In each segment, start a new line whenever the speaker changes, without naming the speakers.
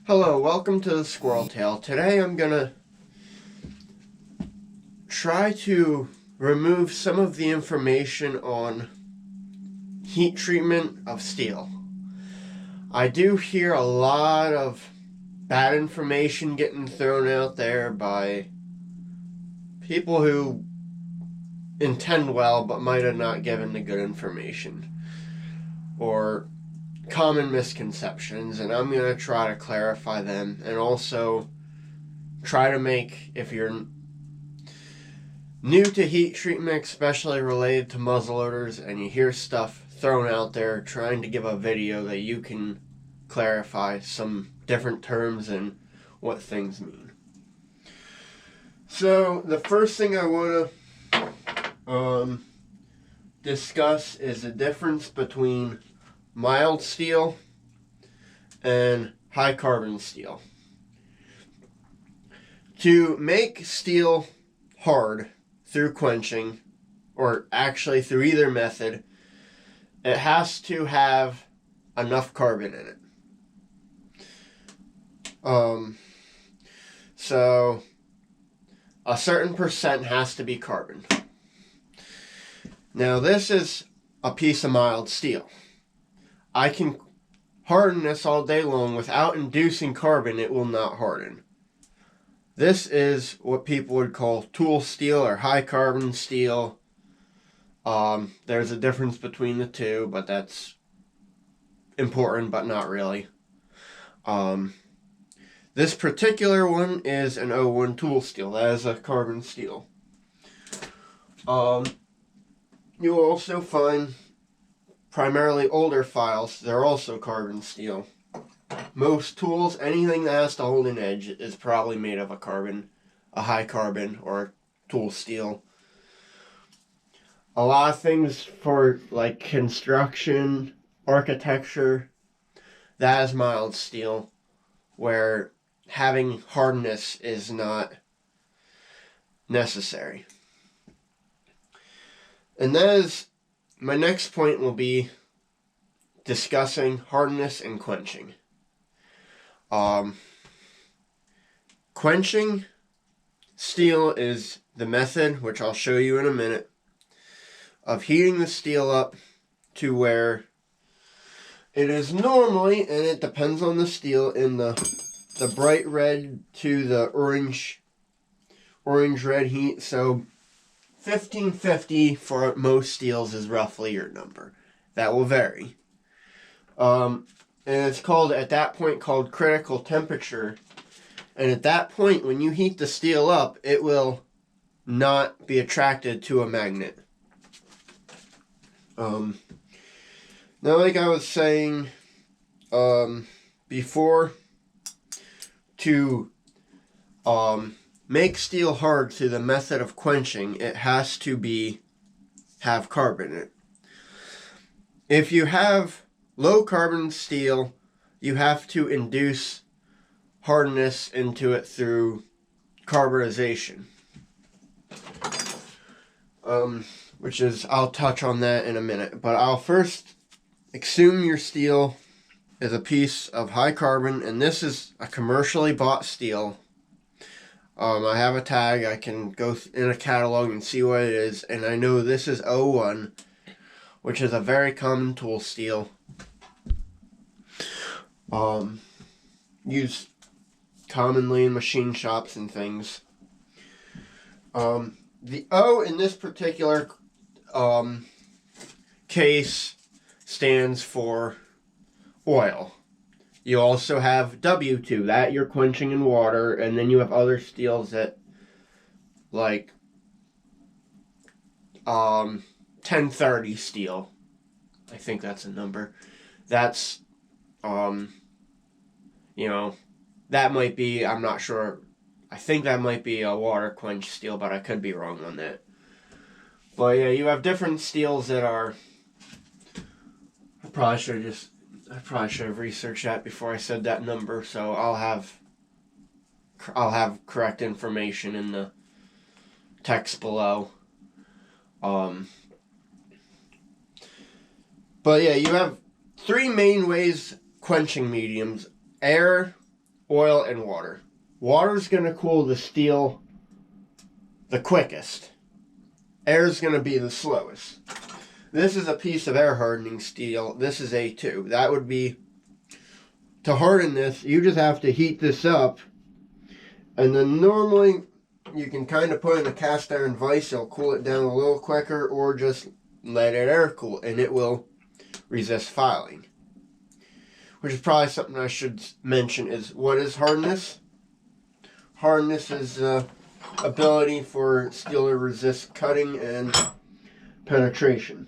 Hello, welcome to the Squirrel Tale. Today I'm gonna try to remove some of the information on heat treatment of steel. I do hear a lot of bad information getting thrown out there by people who intend well but might have not given the good information, or common misconceptions, and I'm going to try to clarify them, and also try to make, if you're new to heat treatment, especially related to muzzleloaders, and you hear stuff thrown out there, trying to give a video that you can clarify some different terms and what things mean. So the first thing I want to discuss is the difference between mild steel and high carbon steel. To make steel hard through quenching, or actually through either method, it has to have enough carbon in it. So a certain percent has to be carbon. Now this is a piece of mild steel. I can harden this all day long without inducing carbon. It will not harden. This is what people would call tool steel or high carbon steel. There's a difference between the two, but that's important, but not really. This particular one is an 01 tool steel. That is a carbon steel. You'll also find primarily older files, they're also carbon steel. Most tools, anything that has to hold an edge, is probably made of a high carbon or tool steel. A lot of things for like construction, architecture, that is mild steel, where having hardness is not necessary. And that is, my next point will be discussing hardness and quenching. Quenching steel is the method, which I'll show you in a minute, of heating the steel up to where it is normally, and it depends on the steel, in the bright red to the orange red heat. So 1550 for most steels is roughly your number. That will vary. And it's called, at that point, called critical temperature. And at that point, when you heat the steel up, it will not be attracted to a magnet. Now, like I was saying before, to make steel hard through the method of quenching, it has to have carbon in it. If you have low carbon steel, you have to induce hardness into it through carbonization. Which is, I'll touch on that in a minute. But I'll first assume your steel is a piece of high carbon, and this is a commercially bought steel. I have a tag. I can go in a catalog and see what it is, and I know this is 01, which is a very common tool steel. Used commonly in machine shops and things. The O in this particular case stands for oil. You also have W2, that you're quenching in water, and then you have other steels that, like 1030 steel. I think that's a number. That's that might be, I'm not sure. I think that might be a water quench steel, but I could be wrong on that. But yeah, you have different steels that are, I probably should have researched that before I said that number, so I'll have correct information in the text below. But yeah, you have three main ways quenching mediums: air, oil and water. Water is going to cool the steel the quickest. Air is going to be the slowest. This is a piece of air hardening steel. This is A2. That would be, to harden this, you just have to heat this up. And then normally you can kind of put in a cast iron vise. It'll cool it down a little quicker, or just let it air cool and it will resist filing. Which is probably something I should mention is, what is hardness? Hardness is ability for steel to resist cutting and penetration.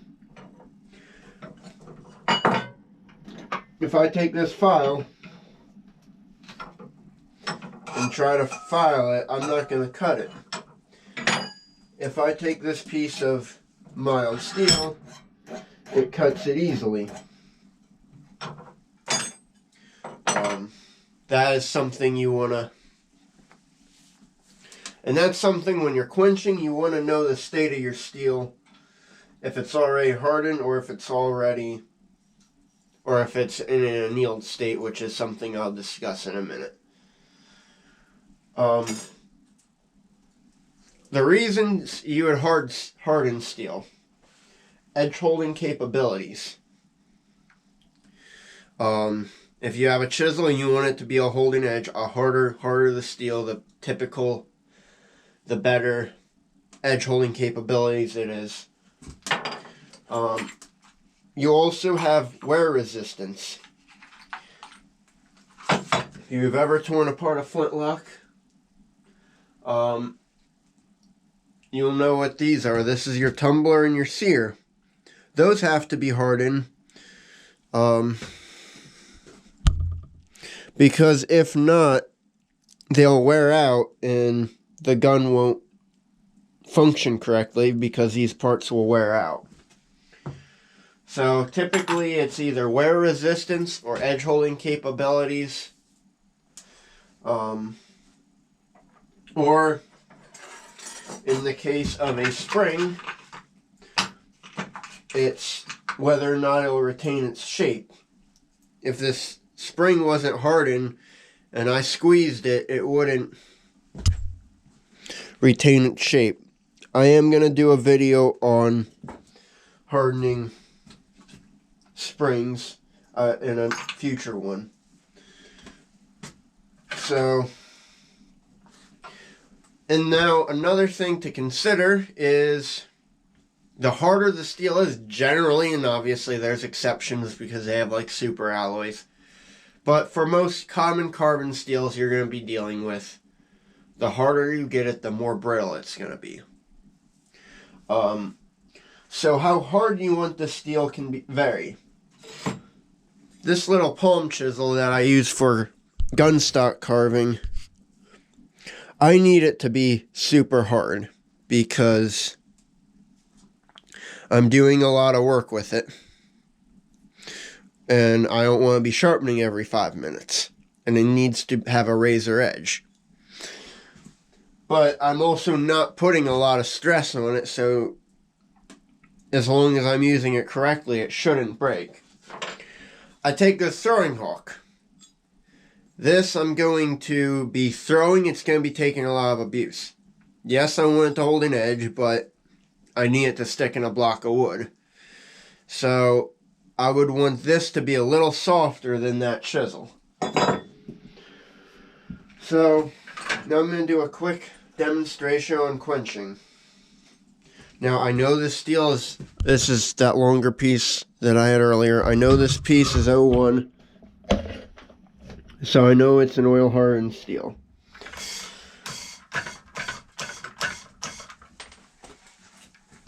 If I take this file and try to file it, I'm not going to cut it. If I take this piece of mild steel, it cuts it easily. That is something you want to, and that's something when you're quenching, you want to know the state of your steel, if it's already hardened or if it's already, or if it's in an annealed state, which is something I'll discuss in a minute. The reasons you would harden steel: edge holding capabilities. If you have a chisel and you want it to be a holding edge, a harder the steel, the better edge holding capabilities it is. You also have wear resistance. If you've ever torn apart a flintlock, you'll know what these are. This is your tumbler and your sear. Those have to be hardened. Because if not, they'll wear out and the gun won't function correctly because these parts will wear out. So typically it's either wear resistance or edge holding capabilities. Or in the case of a spring, it's whether or not it will retain its shape. If this spring wasn't hardened and I squeezed it, it wouldn't retain its shape. I am going to do a video on hardening springs in a future one. So, and now another thing to consider is the harder the steel is generally, and obviously there's exceptions because they have like super alloys, but for most common carbon steels you're going to be dealing with, the harder you get it, the more brittle it's going to be. So how hard you want the steel can vary. This little palm chisel that I use for gun stock carving, I need it to be super hard because I'm doing a lot of work with it. And I don't want to be sharpening every 5 minutes. And it needs to have a razor edge. But I'm also not putting a lot of stress on it, so as long as I'm using it correctly, it shouldn't break. I take this throwing hook. This I'm going to be throwing. It's going to be taking a lot of abuse. Yes, I want it to hold an edge, but I need it to stick in a block of wood. So I would want this to be a little softer than that chisel. So now I'm going to do a quick demonstration on quenching. Now I know this steel is, this is that longer piece that I had earlier. I know this piece is 01. So I know it's an oil hardened steel.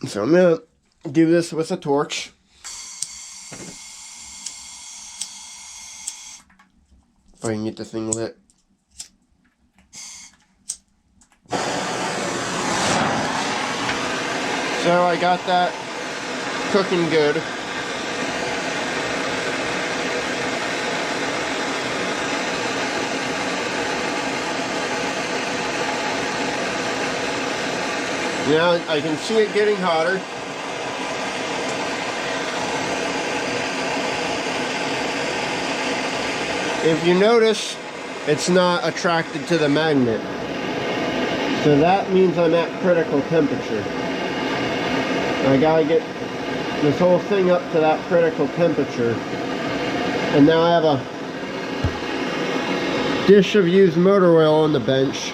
So I'm going to do this with a torch. If I can get the thing lit. So I got that cooking good. Now I can see it getting hotter. If you notice, it's not attracted to the magnet. So that means I'm at critical temperature. I gotta get this whole thing up to that critical temperature. And now I have a dish of used motor oil on the bench.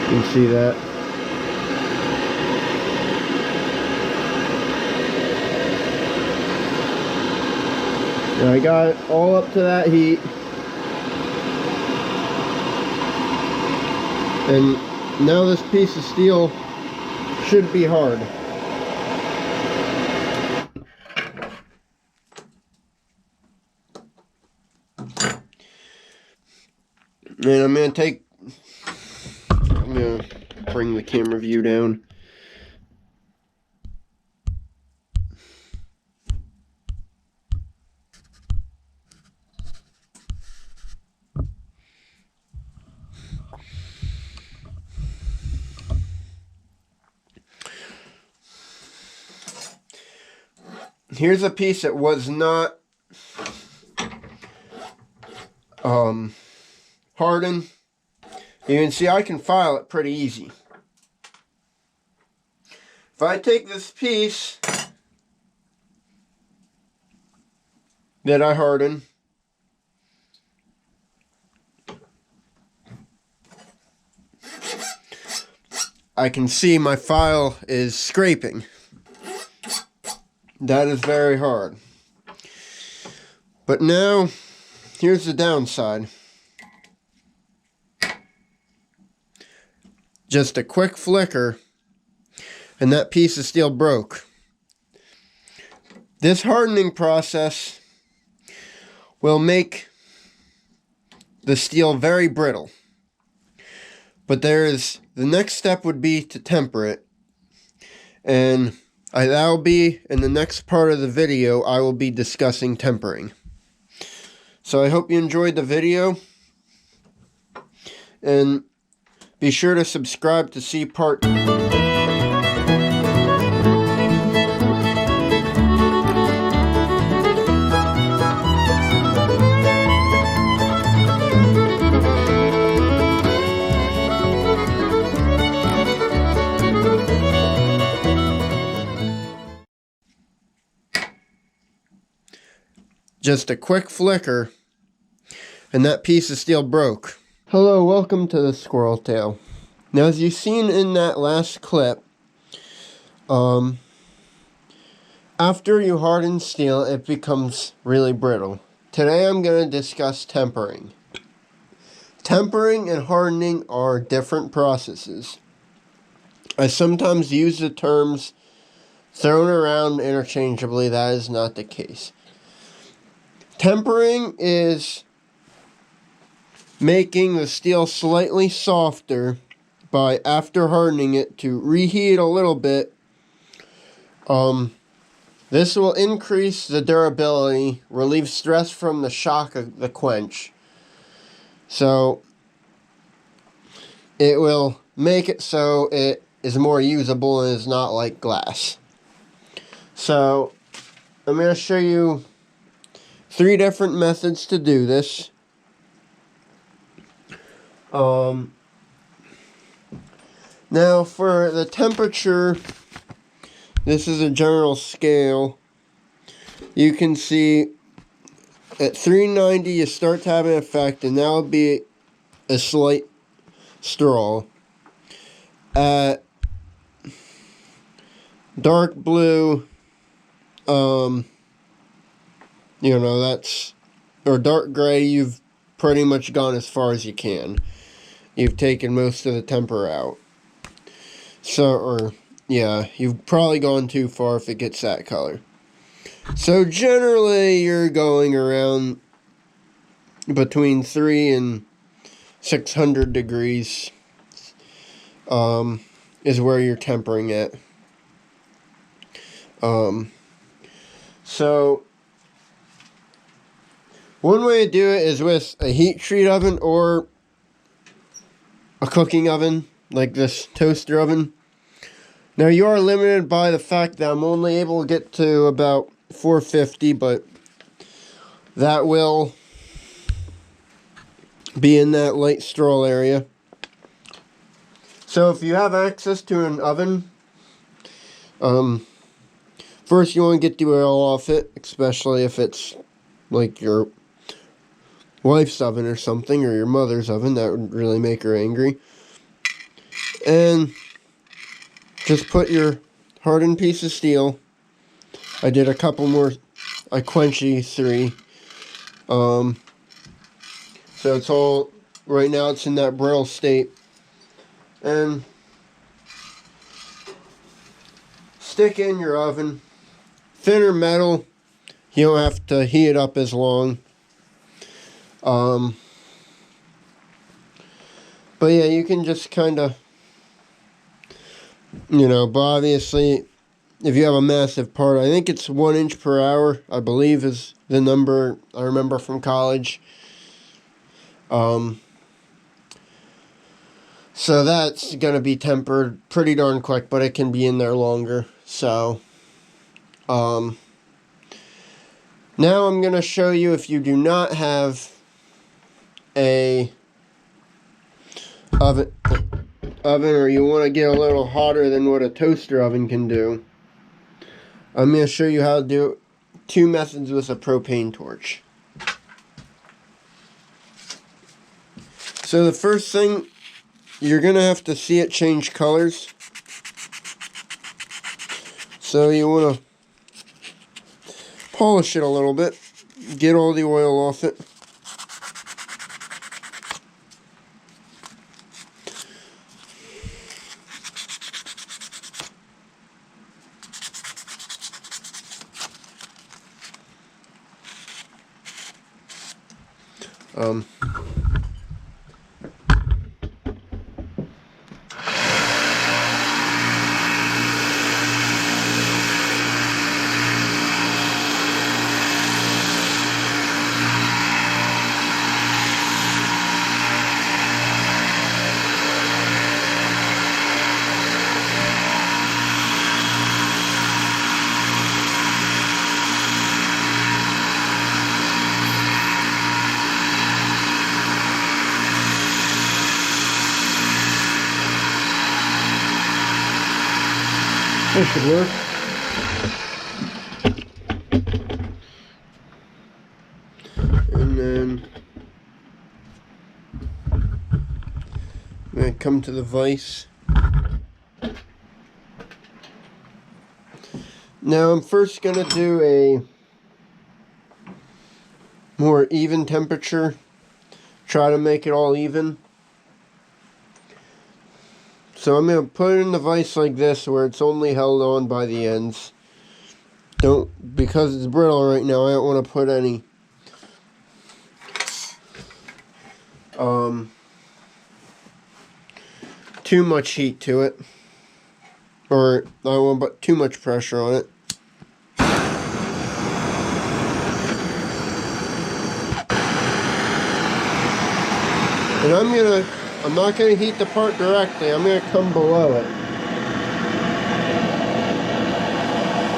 You can see that. And I got it all up to that heat. And now this piece of steel should be hard. And I'm going to bring the camera view down. Here's a piece that was not hardened. You can see I can file it pretty easy. If I take this piece that I hardened, I can see my file is scraping. That is very hard. But now, here's the downside. Just a quick flicker, and that piece of steel broke. This hardening process will make the steel very brittle. But the next step would be to temper it. And that'll be in the next part of the video. I will be discussing tempering. So I hope you enjoyed the video. And be sure to subscribe to see part 2. Just a quick flicker, and that piece of steel broke. Hello, welcome to the Squirrel Tail. Now, as you've seen in that last clip, after you harden steel, it becomes really brittle. Today I'm going to discuss tempering. Tempering and hardening are different processes. I sometimes use the terms thrown around interchangeably. That is not the case. Tempering is making the steel slightly softer by, after hardening it, to reheat a little bit. This will increase the durability, relieve stress from the shock of the quench. So it will make it so it is more usable and is not like glass. So I'm going to show you 3 different methods to do this. Now for the temperature, this is a general scale. You can see at 390 you start to have an effect, and that would be a slight straw. At dark blue, or dark gray, you've pretty much gone as far as you can. You've taken most of the temper out. You've probably gone too far if it gets that color. So generally, you're going around between 300 and 600 degrees is where you're tempering at. So one way to do it is with a heat treat oven or a cooking oven, like this toaster oven. Now you are limited by the fact that I'm only able to get to about 450, but that will be in that light straw area. So if you have access to an oven, first you want to get the oil off it, especially if it's like your wife's oven or something, or your mother's oven. That would really make her angry. And just put your hardened piece of steel. I did a couple more. I quenchy 3. So it's all, right now it's in that brittle state. And stick in your oven. Thinner metal, you don't have to heat it up as long. But yeah, you can just kind of, but obviously, if you have a massive part, I think it's 1 inch per hour, I believe is the number I remember from college. So that's going to be tempered pretty darn quick, but it can be in there longer. So, now I'm going to show you, if you do not have a oven, or you want to get a little hotter than what a toaster oven can do, I'm going to show you how to do 2 methods with a propane torch. So the first thing, you're going to have to see it change colors. So you want to polish it a little bit, get all the oil off it. This should work. And then I'm going to come to the vise. Now I'm first going to do a more even temperature. Try to make it all even. So I'm going to put it in the vise like this, where it's only held on by the ends. Because it's brittle right now, I don't want to put any too much heat to it. Or I don't want to put too much pressure on it. And I'm not going to heat the part directly. I'm going to come below it.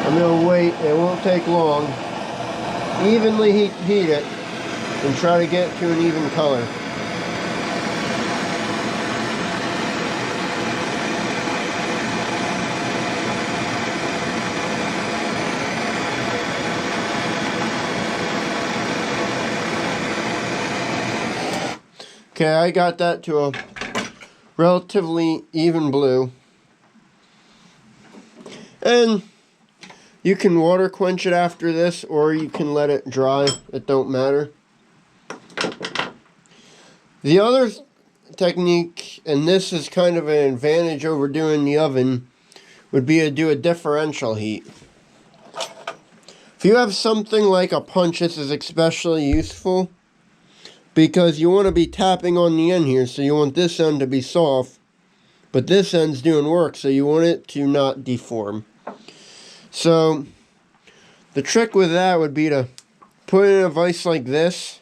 I'm going to wait. It won't take long. Evenly heat it and try to get to an even color. Okay, I got that to a relatively even blue. And you can water quench it after this, or you can let it dry. It don't matter. The other technique, and this is kind of an advantage over doing the oven, would be to do a differential heat. If you have something like a punch, this is especially useful, because you want to be tapping on the end here, so you want this end to be soft, but this end's doing work, so you want it to not deform. So the trick with that would be to put it in a vise like this,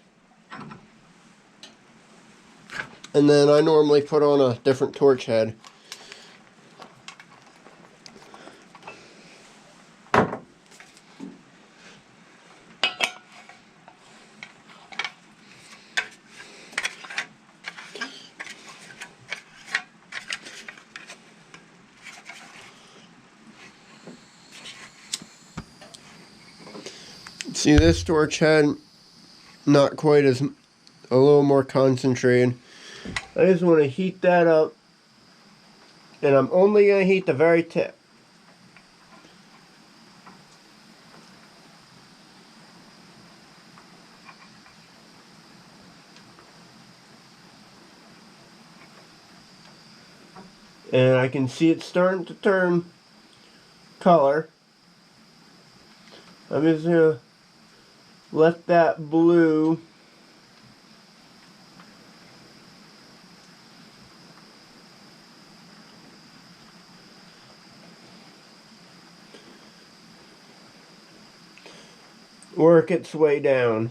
and then I normally put on a different torch head. See, this torch head, not quite as, a little more concentrated. I just want to heat that up, and I'm only going to heat the very tip. And I can see it starting to turn color. I'm just going to let that blue work its way down.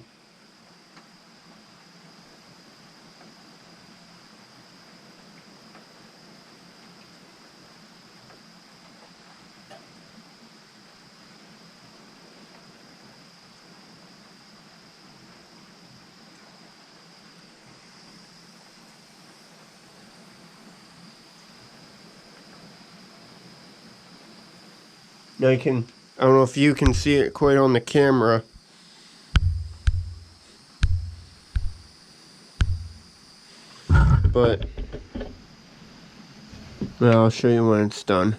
Now I don't know if you can see it quite on the camera. But I'll show you when it's done.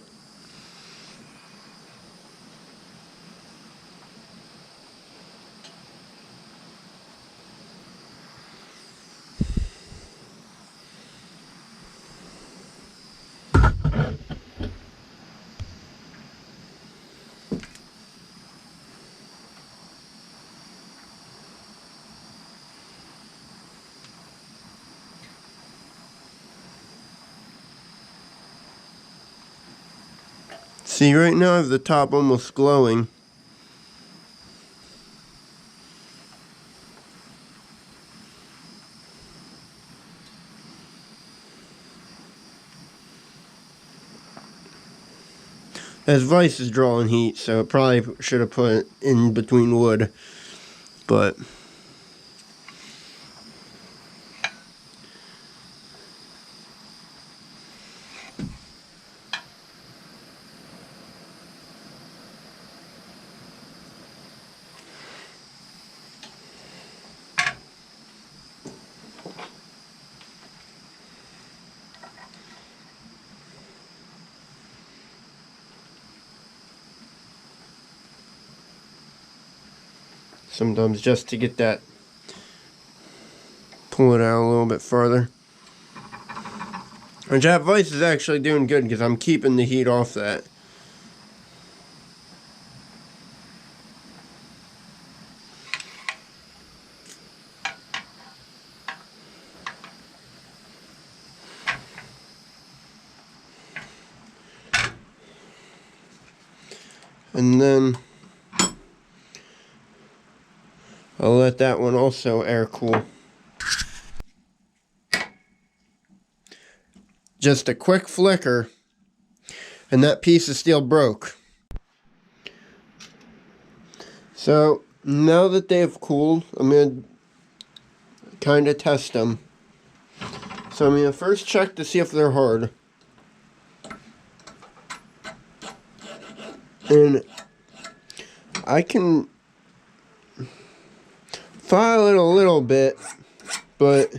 See, right now I have the top almost glowing. As vice is drawing heat, so it probably should have put it in between wood. But sometimes just to get that, pull it out a little bit farther. And that vice is actually doing good because I'm keeping the heat off that. And then I'll let that one also air cool. Just a quick flicker, and that piece of steel broke. So now that they've cooled, I'm going to kind of test them. So I'm going to first check to see if they're hard. And I can file it a little bit, but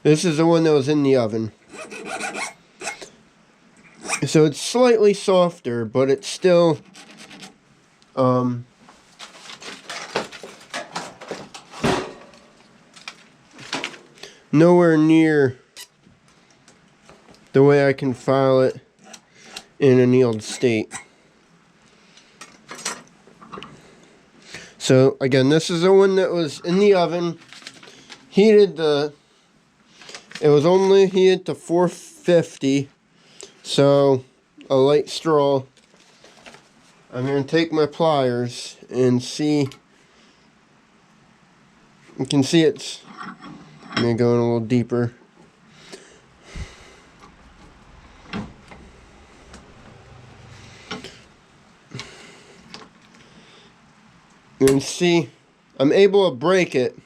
this is the one that was in the oven. So it's slightly softer, but it's still nowhere near the way I can file it in an annealed state. So again, this is the one that was in the oven. It was only heated to 450. So a light straw. I'm going to take my pliers and see. You can see it's, I'm going to go in a little deeper. You can see I'm able to break it,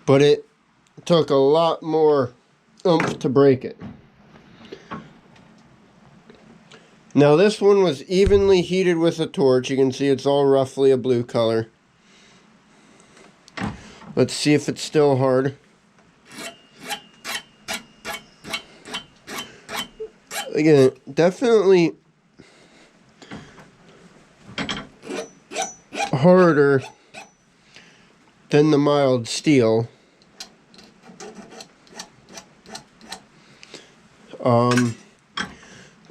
but it took a lot more oomph to break it. Now this one was evenly heated with a torch. You can see it's all roughly a blue color. Let's see if it's still hard. Again, definitely harder than the mild steel.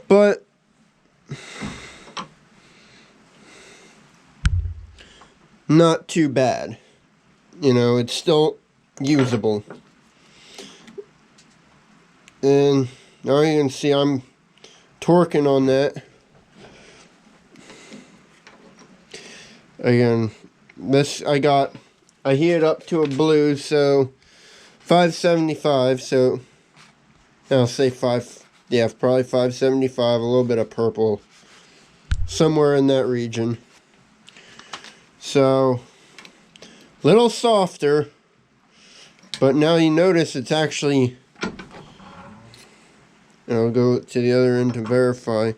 But not too bad. You know, it's still usable. And now you can see I'm torquing on that. Again, this I heated up to a blue, so 575, so I'll say probably 575, a little bit of purple, somewhere in that region. So, little softer, but now you notice it's actually, and I'll go to the other end to verify,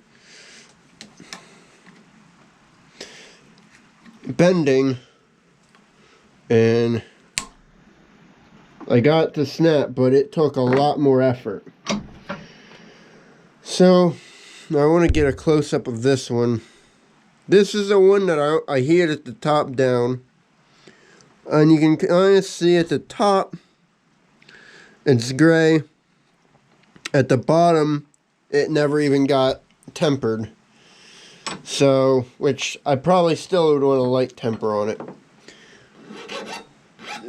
bending, and I got the snap, but it took a lot more effort. So, now I want to get a close-up of this one. This is the one that I heated at the top down. And you can kind of see at the top, it's gray. At the bottom, it never even got tempered. So, which I probably still would want a light temper on it.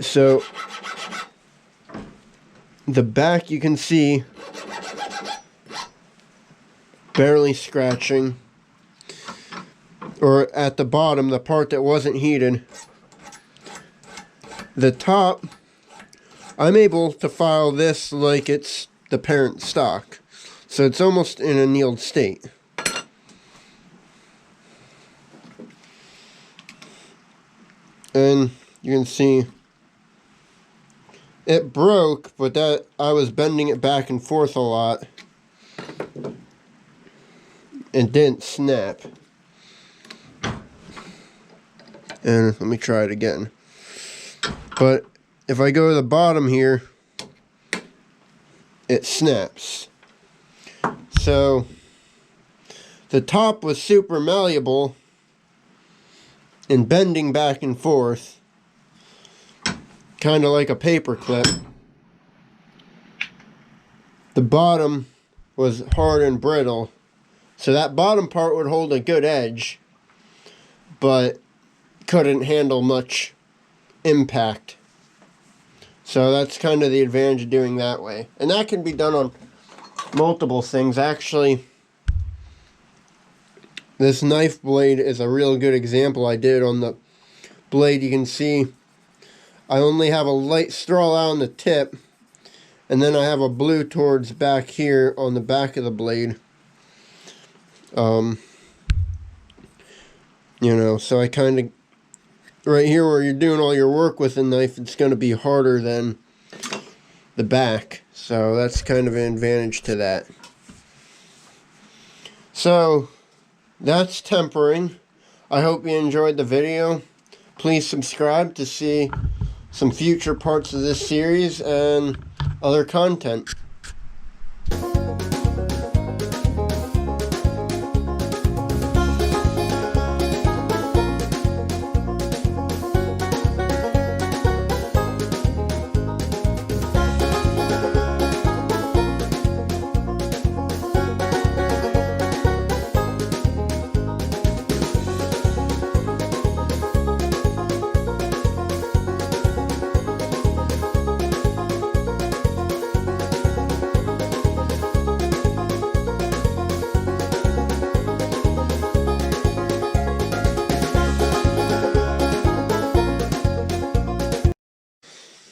So, the back you can see barely scratching. Or at the bottom, the part that wasn't heated. The top, I'm able to file this like it's the parent stock. So it's almost in a annealed state. And you can see it broke, but that I was bending it back and forth a lot. And didn't snap. And let me try it again. But if I go to the bottom here, it snaps. So the top was super malleable and bending back and forth, kind of like a paper clip. The bottom was hard and brittle, so that bottom part would hold a good edge, but couldn't handle much impact. So that's kind of the advantage of doing that way. And that can be done on multiple things. Actually, this knife blade is a real good example. I did on the blade. You can see I only have a light straw out on the tip, and then I have a blue towards back here on the back of the blade. You know, so I kind of, right here where you're doing all your work with a knife, it's going to be harder than the back. So that's kind of an advantage to that. So that's tempering. I hope you enjoyed the video. Please subscribe to see some future parts of this series and other content.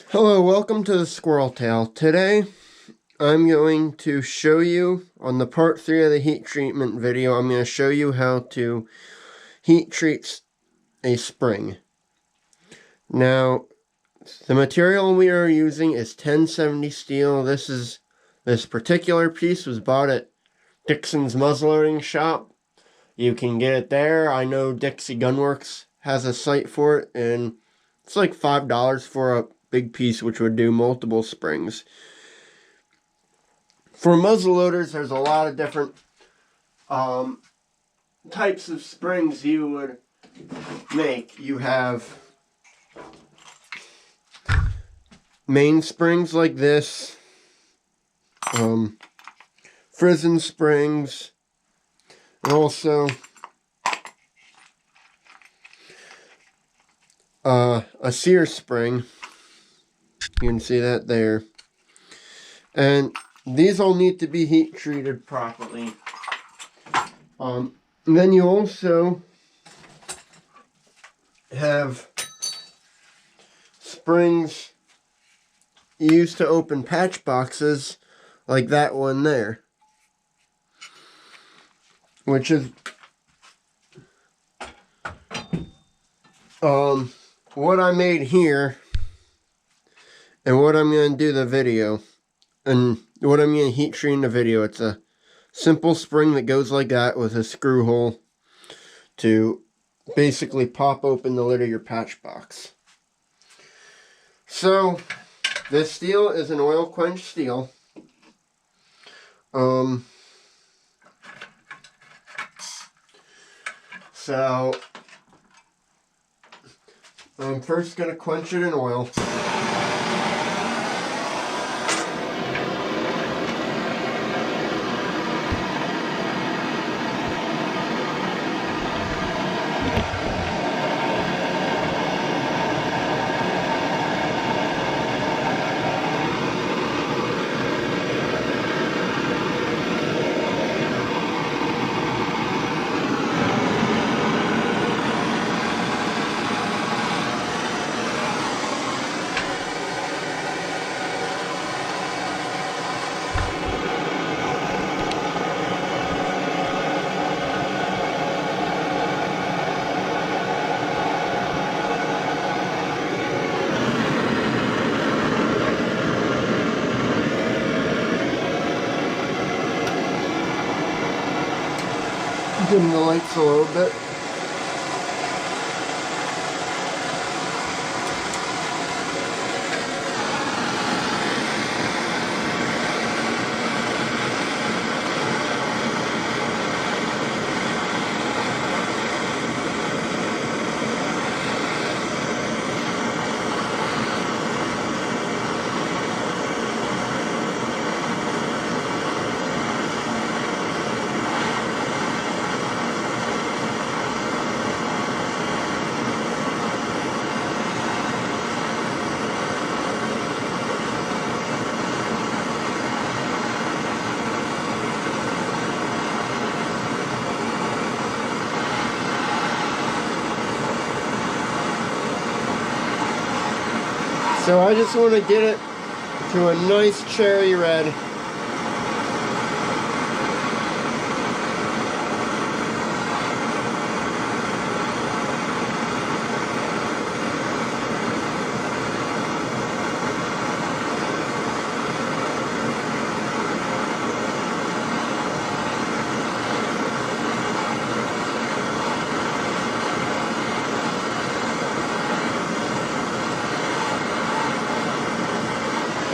Hello, welcome to the Squirrel Tale. Today, I'm going to show you, on the part 3 of the heat treatment video, I'm going to show you how to heat treat a spring. Now, the material we are using is 1070 steel. This particular piece was bought at Dixon's muzzleloading shop You can get it there. I know Dixie Gunworks has a site for it, and it's like $5 for a big piece, which would do multiple springs. For muzzle loaders, there's a lot of different types of springs you would make. You have main springs like this, frizzen springs, and also a sear spring. You can see that there. And these all need to be heat treated properly. And then you also have springs used to open patch boxes like that one there, which is what I made here and what I'm going to do the video and what I'm going to heat treat in the video. It's a simple spring that goes like that with a screw hole to basically pop open the lid of your patch box. So this steel is an oil quench steel. So I'm first going to quench it in oil. Dim the lights a little bit. So I just want to get it to a nice cherry red.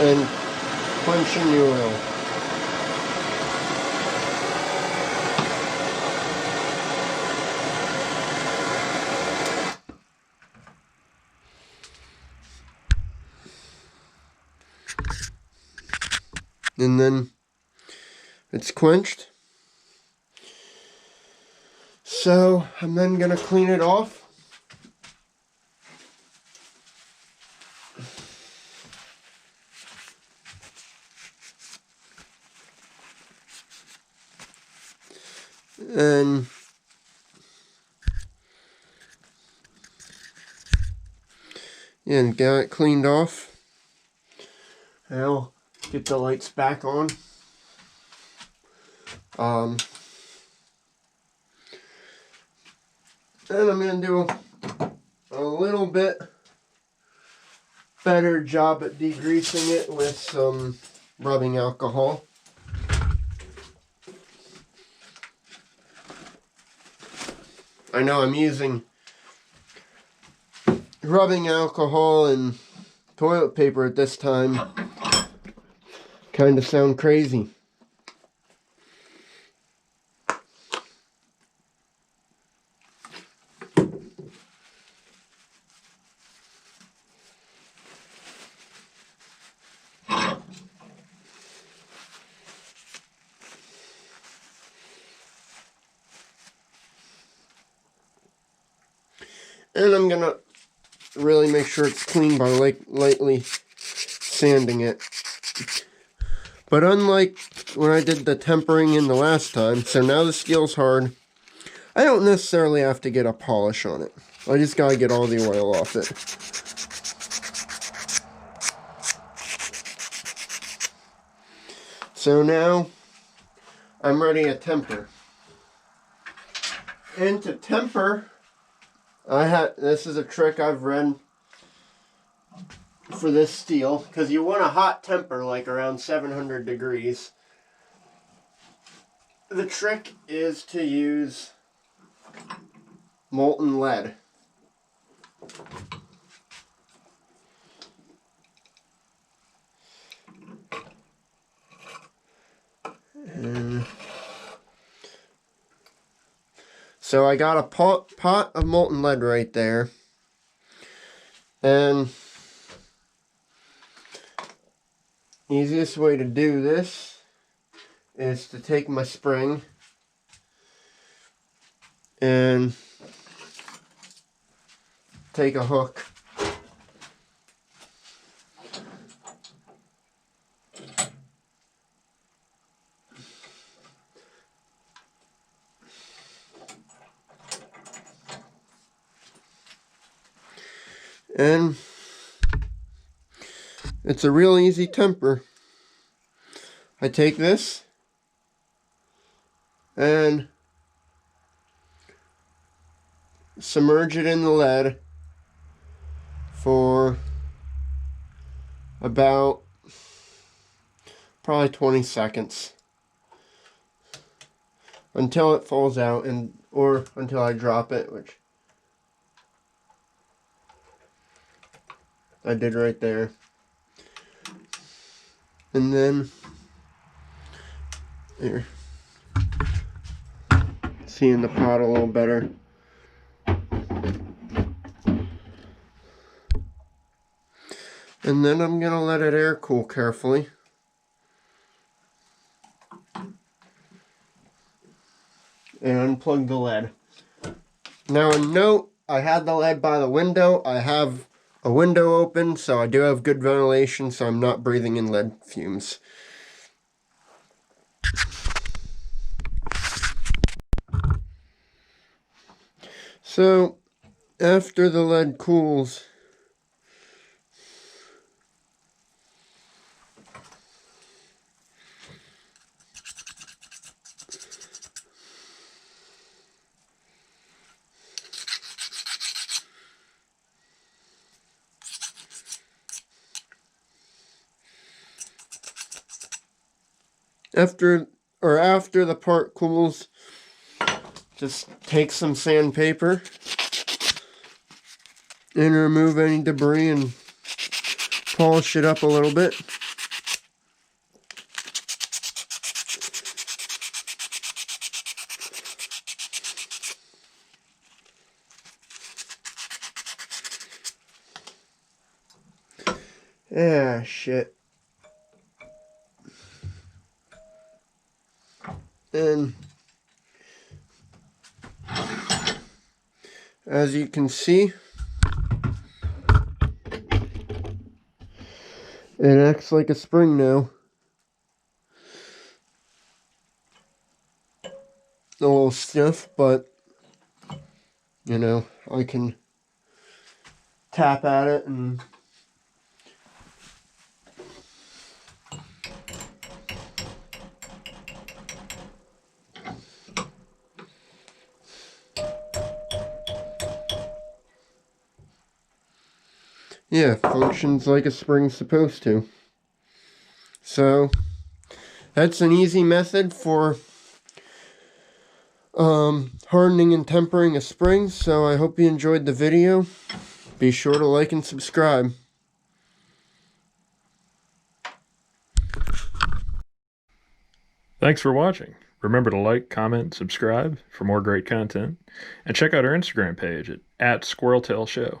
And quenching the oil. And then it's quenched. So I'm then going to clean it off. And got it cleaned off. I'll get the lights back on. And I'm going to do a little bit better job at degreasing it with some rubbing alcohol. I know I'm using rubbing alcohol and toilet paper at this time. Kind of sound crazy. And I'm gonna really make sure it's clean by lightly sanding it. But unlike when I did the tempering in the last time, so now the steel's hard, I don't necessarily have to get a polish on it. I just gotta get all the oil off it. So now I'm ready to temper. And to temper, this is a trick I've read for this steel, because you want a hot temper like around 700 degrees. The trick is to use molten lead. And so I got a pot of molten lead right there. And the easiest way to do this is to take my spring and take a hook and it's a real easy temper. I take this and submerge it in the lead for about probably 20 seconds until it falls out, or until I drop it, which I did right there. And then here, see in the pot a little better. And then I'm gonna let it air cool carefully. And unplug the lead. Now a note, I had the lead by the window. I have a window open, so I do have good ventilation, so I'm not breathing in lead fumes. So after the lead cools, after the part cools, just take some sandpaper and remove any debris and polish it up a little bit. Ah, shit. And as you can see, it acts like a spring now. A little stiff, but you know, I can tap at it and yeah, functions like a spring's supposed to. So that's an easy method for hardening and tempering a spring. So I hope you enjoyed the video. Be sure to like and subscribe.
Thanks for watching. Remember to like, comment, subscribe for more great content, and check out our Instagram page at @SquirrelTailShow.